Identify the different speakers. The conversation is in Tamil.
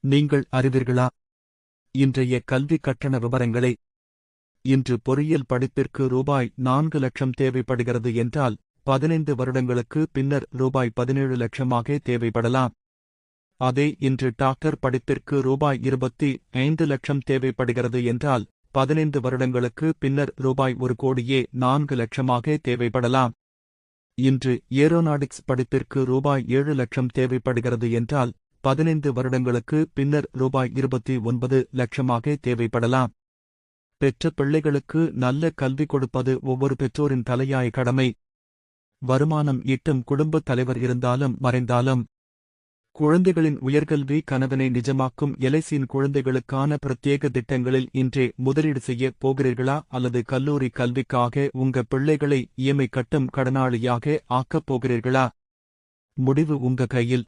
Speaker 1: நீங்கள் அறிவீர்களா? இன்றைய கல்வி கட்டண விவரங்களை. இன்று பொறியியல் படிப்பிற்கு ரூபாய் 4 லட்சம் தேவைப்படுகிறது என்றால் 15 வருடங்களுக்கு பின்னர் ரூபாய் 17 லட்சமாக தேவைப்படலாம். அதே இன்று டாக்டர் படிப்பிற்கு ரூபாய் 25 லட்சம் தேவைப்படுகிறது என்றால் 15 வருடங்களுக்கு பின்னர் ரூபாய் 1,04 லட்சமாக தேவைப்படலாம். இன்று ஏரோநாடிக்ஸ் படிப்பிற்கு ரூபாய் 7 லட்சம் தேவைப்படுகிறது என்றால் 15 வருடங்களுக்கு பின்னர் ரூபாய் 29 லட்சமாக தேவைப்படலாம். பெற்ற பிள்ளைகளுக்கு நல்ல கல்வி கொடுப்பது ஒவ்வொரு பெற்றோரின் தலையாய கடமை. வருமானம் ஈட்டும் குடும்பத் தலைவர் இருந்தாலும் மறைந்தாலும் குழந்தைகளின் உயர்கல்வி கனவினை நிஜமாக்கும் எல்ஐசியின் குழந்தைகளுக்கான பிரத்யேக திட்டங்களில் இன்றே முதலீடு செய்ய போகிறீர்களா அல்லது கல்லூரி கல்விக்காக உங்க பிள்ளைகளை இஎம்ஐ கட்டும் கடனாளியாக ஆக்கப் போகிறீர்களா? முடிவு உங்க கையில்.